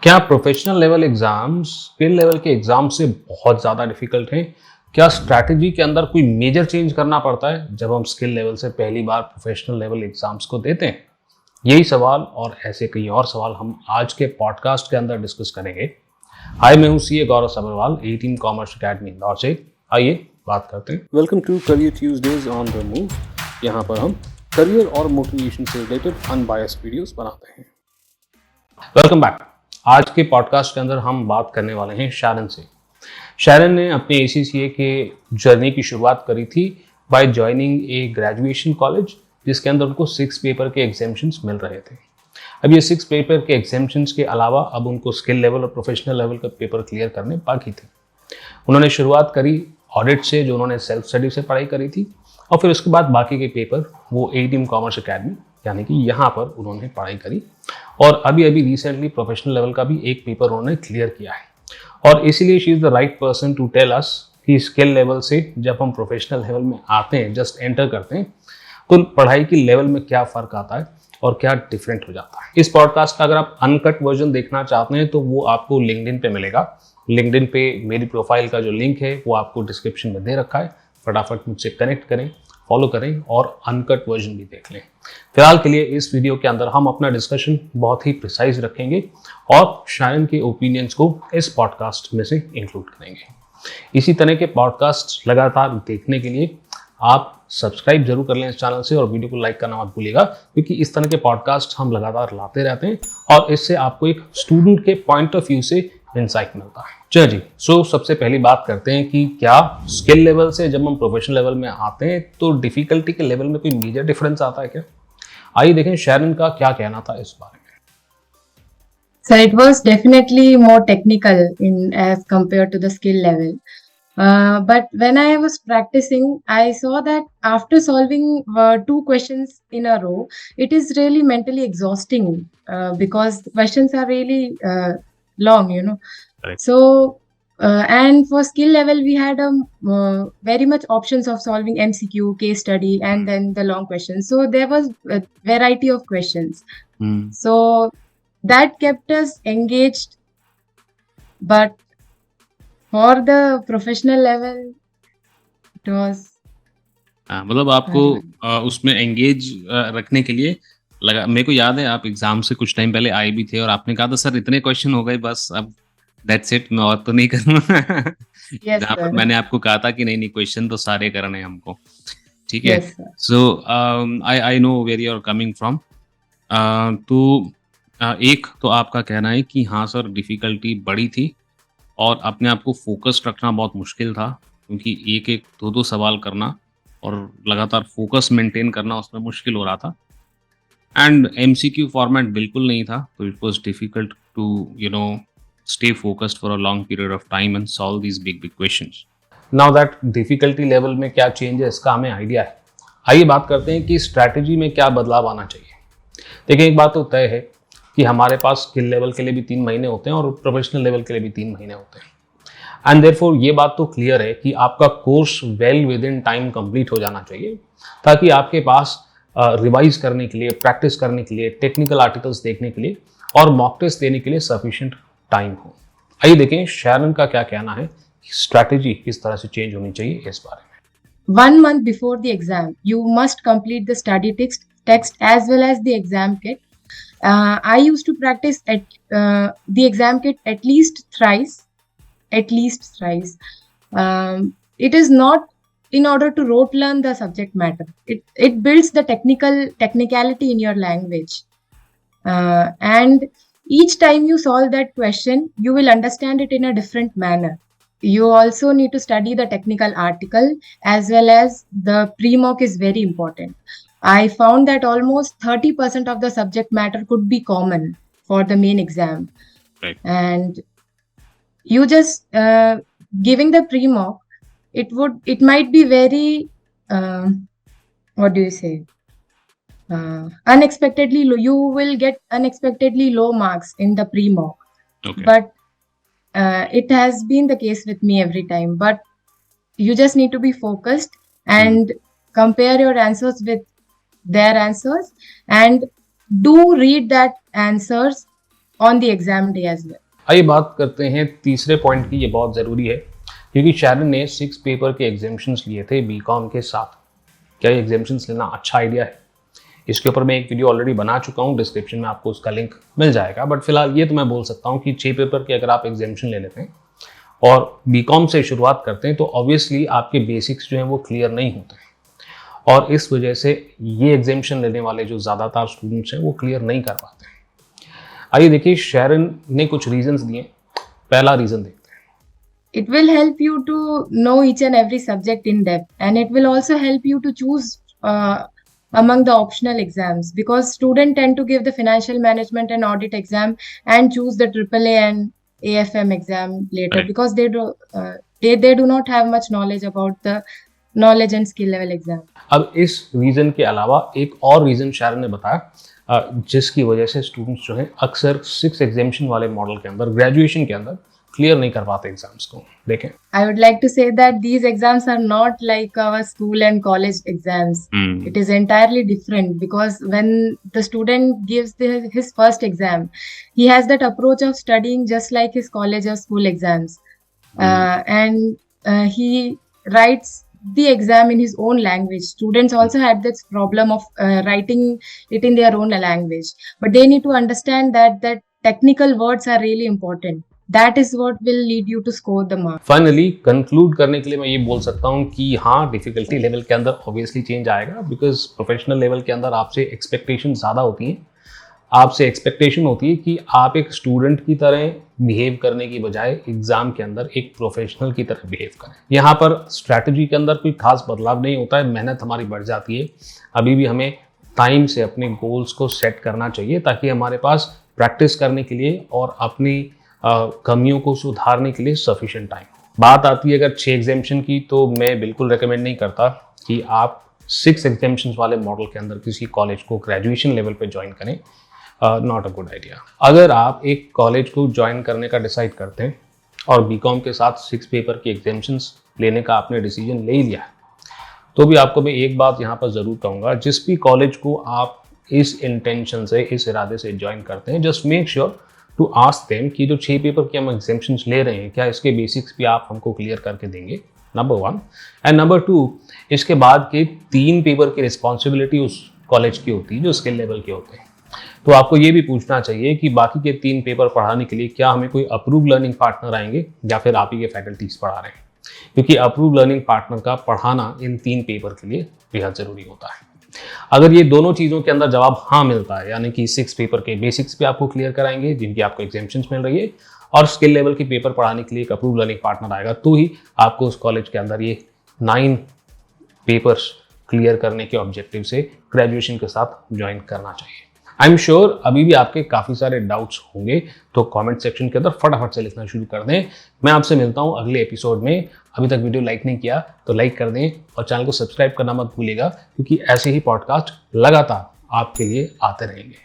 क्या professional level exams skill level के exam से बहुत ज़्यादा डिफिकल्ट हैं? क्या स्ट्रैटेजी के अंदर कोई मेजर चेंज करना पड़ता है जब हम स्किल लेवल से पहली बार प्रोफेशनल लेवल एग्जाम्स को देते हैं? यही सवाल और ऐसे कई और सवाल हम आज के पॉडकास्ट के अंदर डिस्कस करेंगे। हाय, मैं हूँ CA Gaurav Sabharwal, A team commerce academy Indore से। आइए बात करते हैं। Welcome to career Tuesdays on the move. यहाँ पर हम करियर और मोटिवेशन से रिलेटेड अनबायस्ड वीडियोस बनाते हैं। Welcome back. आज के पॉडकास्ट के अंदर हम बात करने वाले हैं शैरन से। शैरन ने अपने ACCA के जर्नी की शुरुआत करी थी by joining A graduation college, जिसके अंदर उनको 6 पेपर के एग्जामिशंस मिल रहे थे। अब ये 6 पेपर के एग्जामिशंस के अलावा अब उनको स्किल लेवल और प्रोफेशनल लेवल का पेपर क्लियर करने बाकी थे। उन्होंने शुरुआत करी ऑडिट से, जो उन्होंने सेल्फ स्टडी से पढ़ाई करी थी, और फिर उसके बाद बाकी के पेपर वो ए टीम कॉमर्स अकेडमी यानी कि यहाँ पर उन्होंने पढ़ाई करी, और अभी रिसेंटली प्रोफेशनल लेवल का भी एक पेपर उन्होंने क्लियर किया है। और इसीलिए she is the right person to tell us कि स्किल लेवल से जब हम प्रोफेशनल लेवल में आते हैं, जस्ट एंटर करते हैं, तो पढ़ाई की लेवल में क्या फ़र्क आता है और क्या डिफरेंट हो जाता है। इस पॉडकास्ट का अगर आप अनकट वर्जन देखना चाहते हैं तो वो आपको लिंक्डइन पे मिलेगा। लिंक्डइन पे मेरी प्रोफाइल का जो लिंक है वो आपको डिस्क्रिप्शन में दे रखा है। फटाफट मुझसे कनेक्ट करें, फॉलो करें और अनकट वर्जन भी देख लें। फिलहाल के लिए इस वीडियो के अंदर हम अपना डिस्कशन बहुत ही प्रिसाइज रखेंगे और शैरन के ओपिनियंस को इस पॉडकास्ट में से इंक्लूड करेंगे। इसी तरह के पॉडकास्ट लगातार देखने के लिए आप सब्सक्राइब जरूर कर लें इस चैनल से, और वीडियो को लाइक करना मत भूलिएगा, क्योंकि इस तरह के पॉडकास्ट हम लगातार लाते रहते हैं और इससे आपको एक स्टूडेंट के पॉइंट ऑफ व्यू से इंसाइट मिलता है। चलिए जी, सबसे पहली बात करते हैं कि क्या स्किल लेवल से जब हम प्रोफेशनल लेवल में आते हैं तो डिफिकल्टी के लेवल में कोई मेजर डिफरेंस आता है क्या? आइए देखें शैरन का क्या कहना था इस बारे में। So it was definitely more technical as compared to the skill level. But when I was practicing, I saw that after solving 2 questions in a row, it is really mentally exhausting because the questions are really long, Correct. So, and for skill level, we had very much options of solving MCQ, case study, and then the long questions. So there was a variety of questions. So that kept us engaged, but for the professional level it was मतलब आपको उसमें engage रखने के लिए लगा। मेरे को याद है आप एग्जाम से कुछ टाइम पहले आए भी थे और आपने कहा था सर इतने क्वेश्चन हो गए, बस अब दैट्स इट, मैं और तो नहीं करूँगा। yes जहाँ पर sir. मैंने आपको कहा था कि नहीं क्वेश्चन तो सारे करने हैं हमको, ठीक है। Yes sir. So I know where you are coming from. तो एक तो आपका कहना है कि हाँ सर डिफ़िकल्टी बड़ी थी और अपने आप को फ़ोकस्ड रखना बहुत मुश्किल था, क्योंकि एक-एक, दो-दो सवाल करना और लगातार फ़ोकस मेंटेन करना उसमें मुश्किल हो रहा था। एंड MCQ फॉर्मेट बिल्कुल नहीं था, तो it was difficult to stay focused for a long period of time and solve these big questions. Now that difficulty level में क्या चेंज है इसका हमें आइडिया है। आइए बात करते हैं कि स्ट्रैटेजी में क्या बदलाव आना चाहिए। देखिए, एक बात तो तय है कि हमारे पास स्किल लेवल के लिए भी 3 महीने होते हैं और प्रोफेशनल लेवल के लिए भी 3 महीने होते हैं। एंड देयरफॉर ये बात तो क्लियर है कि आपका course well with in time complete हो जाना चाहिए, ताकि आपके पास रिवाइज करने के लिए, प्रैक्टिस करने के लिए, टेक्निकल आर्टिकल्स देखने के लिए और मॉक टेस्ट देने के लिए सफिशिएंट टाइम हो। आइए देखें शैरन का क्या कहना है, स्ट्रैटेजी किस तरह से चेंज होनी चाहिए इस बारे में। 1 month before the exam, you must complete the study text as well as the exam kit. I used to practice at the exam kit at least thrice. It is not in order to rote learn the subject matter. It builds the technicality in your language. And each time you solve that question, you will understand it in a different manner. You also need to study the technical article as well as the pre-mock is very important. I found that almost 30% of the subject matter could be common for the main exam. Right. And you just giving the pre-mock, it might be very what do you say? Unexpectedly low. You will get unexpectedly low marks in the pre-mock. Okay. But it has been the case with me every time. But you just need to be focused and compare your answers with their answers, and do read that answers on the exam day as well. आइए बात करते हैं तीसरे point की, ये बहुत ज़रूरी है क्योंकि शैरन ने 6 पेपर के एग्जामिशंस लिए थे बीकॉम के साथ। क्या ये एग्जामिशंस लेना अच्छा आइडिया है? इसके ऊपर मैं एक वीडियो ऑलरेडी बना चुका हूँ, डिस्क्रिप्शन में आपको उसका लिंक मिल जाएगा। बट फिलहाल ये तो मैं बोल सकता हूँ कि 6 पेपर के अगर आप एग्जामिशन ले लेते हैं और बीकॉम से शुरुआत करते हैं तो ऑब्वियसली आपके बेसिक्स जो हैं वो क्लियर नहीं होते हैं और इस वजह से ये एग्जामिशन लेने वाले जो ज़्यादातर स्टूडेंट्स हैं वो क्लियर नहीं कर पाते। आइए देखिए शैरन ने कुछ रीजंस दिए। पहला रीजन देखते हैं। It will help you to know each and every subject in depth, and it will also help you to choose among the optional exams, because students tend to give the financial management and audit exam and choose the AAA and AFM exam later, Right. because they do not have much knowledge about the knowledge and skill level exam. अब इस reason के अलावा एक और reason Sharon ने बताया जिसकी वजह से स्टूडेंट्स जो हैं अक्सर 6 एग्जामिशन वाले मॉडल के अंदर ग्रेजुएशन के अंदर क्लियर नहीं कर पाते एग्जाम्स को। देखें, I would like to say that these exams are not like our school and college exams. It is entirely different, because when the student gives his first exam, he has that approach of studying just like his college or school exams. And he writes the exam in his own language. Students also had this problem of writing it in their own language. But they need to understand that technical words are really important. That is what will lead you to score the mark. Finally conclude करने के लिए मैं ये बोल सकता हूँ कि हाँ, डिफिकल्टी लेवल के अंदर ऑब्वियसली चेंज आएगा, बिकॉज प्रोफेशनल लेवल के अंदर आपसे एक्सपेक्टेशन ज़्यादा होती हैं। आपसे एक्सपेक्टेशन होती है कि आप एक स्टूडेंट की तरह बिहेव करने की बजाय एग्जाम के अंदर एक प्रोफेशनल की तरह बिहेव करें। यहाँ पर स्ट्रैटेजी के अंदर कोई खास बदलाव नहीं होता है, मेहनत हमारी बढ़ जाती है। अभी भी हमें टाइम से अपने गोल्स को सेट करना चाहिए ताकि हमारे पास प्रैक्टिस करने के लिए और अपनी कमियों को सुधारने के लिए सफिशिएंट टाइम। बात आती है अगर 6 एग्जामिशन की, तो मैं बिल्कुल रेकमेंड नहीं करता कि आप 6 एग्जामिशन वाले मॉडल के अंदर किसी कॉलेज को ग्रेजुएशन लेवल पे ज्वाइन करें। Not a good idea. अगर आप एक कॉलेज को ज्वाइन करने का डिसाइड करते हैं और बीकॉम के साथ 6 पेपर की एग्जामिशंस लेने का आपने डिसीजन ले ही लिया है, तो भी आपको मैं एक बात यहाँ पर ज़रूर कहूँगा, जिस भी कॉलेज को आप इस इंटेंशन से, इस इरादे से ज्वाइन करते हैं, just make sure to ask them कि जो 6 पेपर के हम एग्जामिशंस ले रहे हैं, क्या इसके बेसिक्स भी आप हमको क्लियर करके देंगे, नंबर 1। एंड नंबर 2, इसके बाद के 3 पेपर की रिस्पॉन्सिबिलिटी उस कॉलेज की होती है जो स्किल लेवल के होते हैं। तो आपको ये भी पूछना चाहिए कि बाकी के 3 पेपर पढ़ाने के लिए क्या हमें कोई अप्रूव लर्निंग पार्टनर आएंगे या फिर आप ही के फैकल्टीज पढ़ा रहे हैं, क्योंकि अप्रूव लर्निंग पार्टनर का पढ़ाना इन 3 पेपर के लिए बेहद ज़रूरी होता है। अगर ये दोनों चीज़ों के अंदर जवाब हाँ मिलता है, यानी कि 6 पेपर के बेसिक्स भी आपको क्लियर कराएंगे जिनकी आपको एग्जामिशंस मिल रही है, और स्किल लेवल के पेपर पढ़ाने के लिए एक अप्रूव लर्निंग पार्टनर आएगा, तो ही आपको उस कॉलेज के अंदर ये 9 पेपर्स क्लियर करने के ऑब्जेक्टिव से ग्रेजुएशन के साथ ज्वाइन करना चाहिए। आई एम श्योर अभी भी आपके काफ़ी सारे डाउट्स होंगे, तो कमेंट सेक्शन के अंदर फटाफट से लिखना शुरू कर दें। मैं आपसे मिलता हूं अगले एपिसोड में। अभी तक वीडियो लाइक नहीं किया तो लाइक कर दें और चैनल को सब्सक्राइब करना मत भूलिएगा, क्योंकि ऐसे ही पॉडकास्ट लगातार आपके लिए आते रहेंगे।